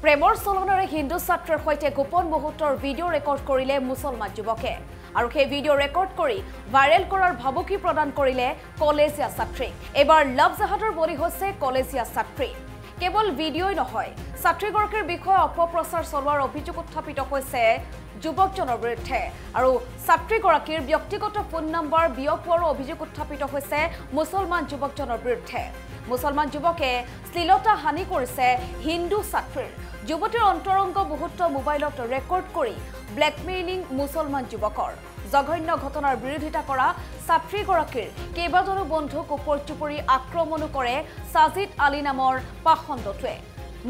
প্ৰেমৰ চলনৰে হিন্দু ছাত্ৰৰ সৈতে গোপন মুহূৰ্তৰ ভিডিঅ' ৰেকৰ্ড কৰিলে মুছলমান যুৱকে আৰু সেই ভিডিঅ' ৰেকৰ্ড কৰি ভাইৰেল কৰাৰ ভাবুকি প্ৰদান কৰিলে কলেজীয়া ছাত্ৰী। এবাৰ লাভ জাহাদৰ বলি হৈছে কলেজীয়া ছাত্ৰী। কেৱল ভিডিঅ'ই নহয়, ছাত্ৰীগৰাকীৰ বিষয়ে অপপ্ৰচাৰ চলোৱাৰ অভিযোগ উত্থাপিত হৈছে যুৱকজনৰ বিৰুদ্ধে আৰু ছাত্ৰীগৰাকীৰ ব্যক্তিগত ফোন নম্বৰ বিয়পোৱাৰো অভিযোগ উত্থাপিত হৈছে মুছলমান যুৱকজনৰ বিৰুদ্ধে। মুছলমান যুৱকে শ্লীলতা হানি কৰিছে হিন্দু ছাত্ৰীৰ। যুৱতীৰ অন্তৰংগ মুহূৰ্ত মোবাইলত ৰেকৰ্ড কৰি ব্লেকমেইলিং মুছলমান যুৱকৰ। জঘন্য ঘটনাৰ বিৰোধিতা কৰা ছাত্ৰীগৰাকীৰ কেইবাজনো বন্ধুক ওপৰচুপৰি আক্ৰমণো কৰে সাজিদ আলী নামৰ পাখণ্ডটোৱে।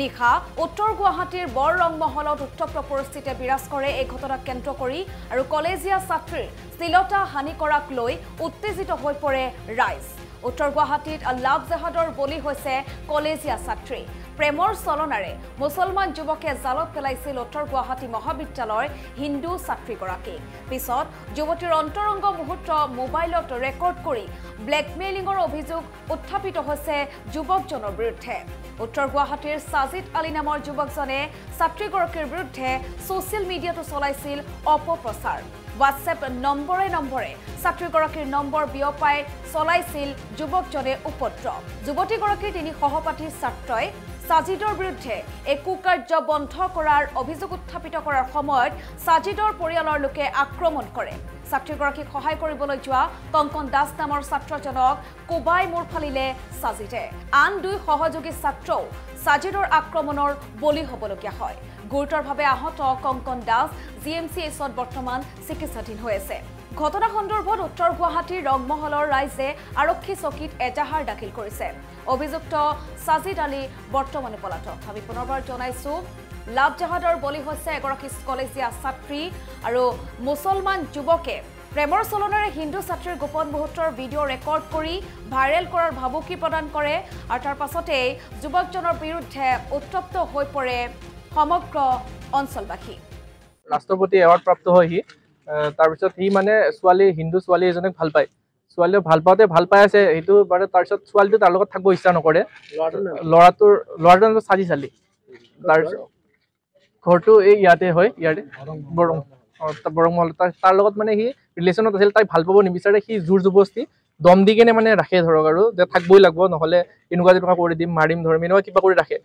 নিশা উত্তৰ গুৱাহাটীৰ বৰ ৰংমহলত উত্তপ্ত পৰিস্থিতি বিৰাজ কৰে এই ঘটনাক কেন্দ্ৰ কৰি আৰু কলেজীয়া ছাত্ৰীৰ শ্লীলতা হানি কৰাক লৈ উত্তেজিত হৈ পৰে ৰাইজ। উত্তৰ গুৱাহাটীত লাভ জাহাদৰ বলি হৈছে কলেজীয়া ছাত্ৰী। প্ৰেমৰ চলনাৰে মুছলমান যুৱকে জালত পেলাইছিল উত্তৰ গুৱাহাটী মহাবিদ্যালয়ৰ হিন্দু ছাত্ৰীগৰাকী। পিছত যুৱতীৰ অন্তৰংগ মুহূৰ্ত মোবাইলত ৰেকৰ্ড কৰি ব্লেকমেইলিঙৰ অভিযোগ উত্থাপিত হৈছে যুৱকজনৰ বিৰুদ্ধে। উত্তৰ গুৱাহাটীৰ সাজিদ আলী নামৰ যুৱকজনে ছাত্ৰীগৰাকীৰ বিৰুদ্ধে ছ'চিয়েল মিডিয়াতো চলাইছিল অপপ্ৰচাৰ। হোৱাটছএপ নম্বৰে ছাত্ৰীগৰাকীৰ নম্বৰ বিয়পাই চলাইছিল যুৱকজনে উপদ্ৰৱ। যুৱতীগৰাকীৰ তিনি সহপাঠী ছাত্ৰই সাজিদৰ বিৰুদ্ধে একো কাৰ্য বন্ধ কৰাৰ অভিযোগ উত্থাপিত কৰাৰ সময়ত সাজিদৰ পৰিয়ালৰ লোকে আক্ৰমণ কৰে। ছাত্ৰীগৰাকীক সহায় কৰিবলৈ যোৱা কংকন দাস নামৰ ছাত্ৰজনক কোবাই মূৰ ফালিলে সাজিদে। আন দুই সহযোগী ছাত্ৰও সাজিদৰ আক্ৰমণৰ বলি হ'বলগীয়া হয়। গুৰুতৰভাৱে আহত কংকন দাস GMCHত বৰ্তমান চিকিৎসাধীন হৈ আছে। ঘটনা সন্দৰ্ভত উত্তৰ গুৱাহাটীৰ ৰংমহলৰ ৰাইজে আৰক্ষী চকীত এজাহাৰ দাখিল কৰিছে। অভিযুক্ত সাজিদ আলী বৰ্তমানে পলাতক। আমি পুনৰবাৰ জনাইছো, লাভ জাহাদৰ বলি হৈছে এগৰাকী কলেজীয়া ছাত্ৰী আৰু মুছলমান যুৱকে প্ৰেমৰ চলনেৰে হিন্দু ছাত্ৰীৰ গোপন মুহূৰ্তৰ ভিডিঅ' ৰেকৰ্ড কৰি ভাইৰেল কৰাৰ ভাবুকি প্ৰদান কৰে আৰু তাৰ পাছতেই যুৱকজনৰ বিৰুদ্ধে উত্তপ্ত হৈ পৰে সমগ্ৰ অঞ্চলবাসী। ৰাষ্ট্ৰপতি এৱাৰ্ড প্ৰাপ্ত হয় সি। তাৰপিছত সি মানে হিন্দু ছোৱালী এজনীক ভাল পায়। ছোৱালীয়ে ভাল পাওঁতে ভাল পাই আছে সেইটো বাৰু। তাৰপিছত ছোৱালীটো তাৰ লগত থাকিব ইচ্ছা নকৰে। ল'ৰাটোৰ নাম সাজিদ আলী। তাৰপিছত ঘৰটো এই ইয়াতে হয়, ইয়াতে বৰমহল। তাৰ লগত মানে সি ৰিলেশ্যনত আছিল। তাই ভাল পাব নিবিচাৰে। সি জোৰ জবৰদস্তি দম দি কেনে মানে ৰাখে ধৰক আৰু যে থাকিবই লাগিব, নহ'লে এনেকুৱা কৰি দিম, মাৰিম ধৰিম, এনেকুৱা কিবা কৰি ৰাখে।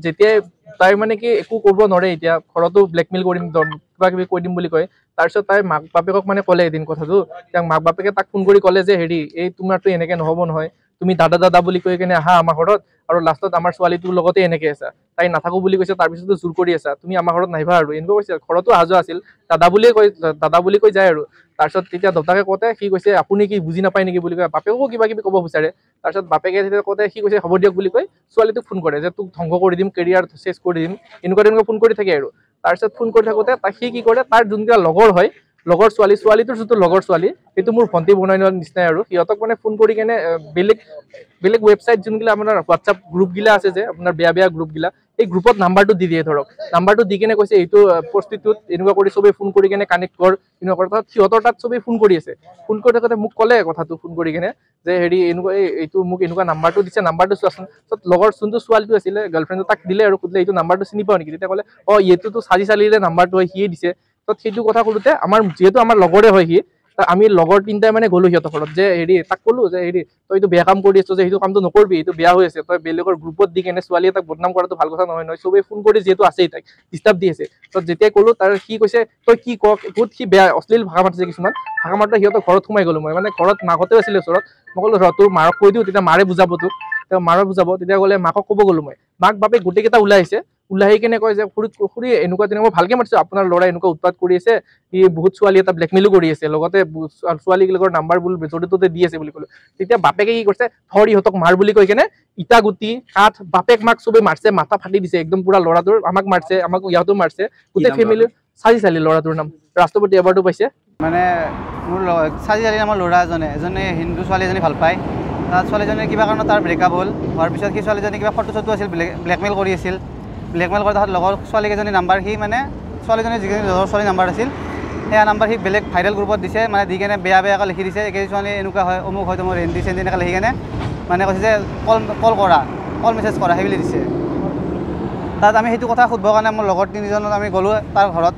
যেতিয়াই তাই মানে কি একো কৰিব নোৱাৰে, এতিয়া ঘৰতো ব্লেকমেইল কৰিম, কিবা কিবি কৈ দিম বুলি কয়। তাৰপিছত তাই মাক বাপেকক মানে ক'লে এদিন কথাটো। মাক বাপেকে তাক ফোন কৰি ক'লে যে এই তোমাৰতো এনেকে নহ'ব নহয়, তুমি দাদা বুলি কৈ কেনে আহা আমাৰ ঘৰত আৰু লাষ্টত আমাৰ ছোৱালীটোৰ লগতে এনেকে আছা। তাই নাথাকো বুলি কৈছে, তাৰপিছতো জোৰ কৰি আছা, তুমি আমাৰ ঘৰত নাহিবা আৰু এনেকুৱা কৈছে। ঘৰতো অহা যোৱা আছিল, দাদা বুলি কৈ যায় আৰু। তাৰপিছত তেতিয়া দেউতাকে কওঁতে সি কৈছে আপুনি কি বুজি নাপায় নেকি বুলি কয়। বাপেকো কিবা কিবি ক'ব বিচাৰে। তাৰপিছত বাপেকে তেতিয়া কওঁতে সি কৈছে হ'ব দিয়ক বুলি কৈ ছোৱালীটোক ফোন কৰে যে তোক ধ্বংস কৰি দিম, কেৰিয়াৰ চেছ কৰি দিম, এনেকুৱা ফোন কৰি থাকে আৰু। তাৰপিছত ফোন কৰি থাকোঁতে সি কি কৰে, তাৰ যোনকেইটা লগৰ হয়, লগৰ ছোৱালীটোৰ যিটো লগৰ ছোৱালী সেইটো মোৰ ভণ্টি বনাই লোৱাৰ নিচিনাই আৰু। সিহঁতক মানে ফোন কৰি কেনে বেলেগ ৱেবছাইট যোনগিলা আপোনাৰ হোৱাটছআপ গ্ৰুপগিলা আছে যে আপোনাৰ বেয়া গ্ৰুপগিলা, এই গ্ৰুপত নাম্বাৰটো দি দিয়ে ধৰক। নাম্বাৰটো দি কেনে কৈছে এইটো প্ৰস্টিটিউট, এনেকুৱা কৰি চবেই ফোন কৰি কেনে কানেক্ট কৰ, এনেকুৱা কৰে। তাত সিহঁতৰ তাত চবেই ফোন কৰি আছে। ফোন কৰি থাকোঁতে মোক ক'লে কথাটো ফোন কৰি কেনে যে এনেকুৱা এইটো মোক এনেকুৱা নাম্বাৰটো দিছে, নাম্বাৰটো চোৱাচোন। লগৰ যোনটো ছোৱালীটো আছিলে গাৰ্লফ্ৰেণ্ডটো তাক দিলে আৰু সুধিলে এইটো নাম্বাৰটো চিনি পাওঁ নেকি? তেতিয়া ক'লে এইটোতো সাজিদ আলীৰে নাম্বাৰটো হয়, সিয়ে দিছে। সেইটো কথা ক'লোতে যিহেতু আমাৰ লগৰে হয় সি, আমি লগৰ তিনিটাই মানে গ'লো সিহঁতৰ ঘৰত। যে তাক ক'লো যে তই এইটো বেয়া কাম কৰি আছ, যে সেইটো কামটো নকৰিবি, এইটো বেয়া হৈ আছে। তই বেলেগৰ গ্ৰুপত দি কেনে ছোৱালীয়ে তাক বদনাম কৰাটো ভাল কথা নহয়। চবেই ফোন কৰি যিহেতু আছেই তাইক ডিষ্টাৰ্ব দি আছে। যেতিয়াই ক'লো সি কৈছে তই কি বহুত সি বেয়া অশ্লীল ভাষা মাতিছে কিছুমান। ভাষা মাৰোঁতে সিহঁতৰ ঘৰত সোমাই গ'লো মই। মানে ঘৰত মাকহঁতেও আছিলে ওচৰত। মই ক'লো তোৰ মাৰক কৈ দিওঁ, তেতিয়া মাৰে বুজাব তোক। মাৰে বুজাব। তেতিয়া ক'লে মাকক ক'ব গ'লো মই। মাক বাপেক গোটেইকেইটা ওলাই আহিছে। ওলাই আহি কেনে কয় যে খুৰী এনেকুৱা তেনেকুৱা ভালকে মাতিছো, আপোনাৰ ল'ৰাই এনেকুৱা উৎপাত কৰি আছে, সি বহুত ছোৱালী এটা ব্লেকমেইলো কৰি আছে, লগতে ছোৱালীবিলাকৰ নাম্বাৰবোৰ য'তে ত'তে দি আছে বুলি ক'লো। তেতিয়া বাপেকে কি কৰিছে, ধৰ ইহঁতক মাৰ বুলি কৈ কেনে ইটা গুটি কাঠ বাপেক মাক চবেই মাৰিছে, মাথা ফাটি দিছে একদম পুৰা। ল'ৰাটোৰ আমাক মাৰিছে, আমাক ইহঁতো মাৰিছে, গোটেই ফেমিলিৰ। সাজিদ আলী ল'ৰাটোৰ নাম, ৰাষ্ট্ৰপতি এৱাৰ্ডো পাইছে। মানে মোৰ সাজিদ আলী নামৰ ল'ৰা এজনে হিন্দু ছোৱালী এজনী ভাল পায়। তাত ছোৱালীজনীৰ কিবা কাৰণত তাৰ ব্ৰেকআপ হ'ল। হোৱাৰ পিছত সেই ছোৱালীজনী কিবা ফটো আছিল, ব্লেকমেইল কৰি আছিল। ব্লেকমেইল কৰি তাত লগৰ ছোৱালীকেইজনী নাম্বাৰ সি মানে ছোৱালীজনীৰ যিকেইজনী লগৰ ছোৱালী নাম্বাৰ আছিল, সেয়া নাম্বাৰ সি বেলেগ ভাইৰেল গ্ৰুপত দিছে। মানে দি কেনে বেয়াকৈ লিখি দিছে, এই ছোৱালী এনেকুৱা হয়, অমুক হয়, তোমাৰ হিন্দী চেণ্ডি এনেকৈ লিখি কেনে মানে কৈছে যে কল মেছেজ কৰা সেইবুলি দিছে। তাত আমি সেইটো কথা সুধিবৰ কাৰণে মোৰ লগৰ তিনিজনত আমি গ'লোঁ তাৰ ঘৰত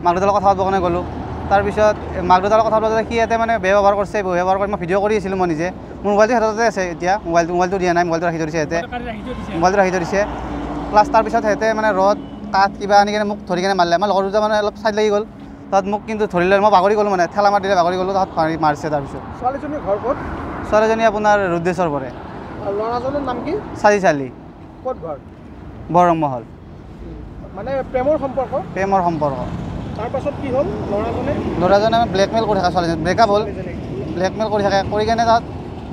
মাক দেউতাৰ কথা পাতিবৰ কাৰণে গ'লোঁ তাৰপিছত মাক দেউতাৰ কথা পাতোঁতে সি ইয়াতে মানে বেয়া ব্যৱহাৰ কৰিছে ব্যৱহাৰ কৰি মই ভিডিঅ' কৰি আছিলোঁ মই নিজে মোৰ মোবাইলটো হাততে আছে এতিয়া মোবাইলটো দিয়া নাই মোবাইলটো ৰাখি থৈ দিছে সিহঁতে মোবাইলটো ৰাখি থৈ দিছে প্লাছ তাৰপিছত সিহঁতে মানে ৰদ কাঠ কিবা আনি কিনে মোক ধৰি কিনে মাৰিলে আমাৰ লগৰ দুটা মানে অলপ চাইড লাগি গ'ল তাত মোক কিন্তু ধৰি লৈ মই বাগৰি গ'লোঁ মানে ঠেলা মাৰ দিলে বাগৰি গ'লোঁ তাত মাৰিছে তাৰপিছত ছোৱালীজনীৰ ঘৰ ক'ত ছোৱালীজনী আপোনাৰ ৰুদ্ৰেশ্বৰ পৰে ল'ৰাজনৰ নাম কি চালি ক'ত ঘৰ বৰমহল মানে প্ৰেমৰ সম্পৰ্ক তাৰপাছত কি হ'ল ল'ৰাজনে ব্লেকমেইল কৰি থাকে ছোৱালীজনী ব্ৰেকআপ হ'ল ব্লেকমেইল কৰি থাকে কৰি কেনে তাত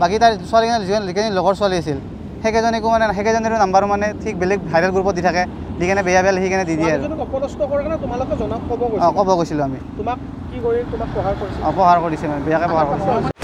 বাকী তাৰ ছোৱালীজনী যিকেইজনী লগৰ ছোৱালী আছিল সেইকেইজনীকো মানে সেইকেইজনীৰো নাম্বাৰ মানে ঠিক বেলেগ ভাইৰেল গ্ৰুপত দি থাকে দি কেনে বেয়া লিখি কেনে দি দিয়ে ক'ব গৈছিলোঁ আমি তোমাক কি কৰি তোমাক প্ৰহাৰ কৰিছে প্ৰহাৰ কৰিছে মানে বেয়াকৈ প্ৰহাৰ কৰিছে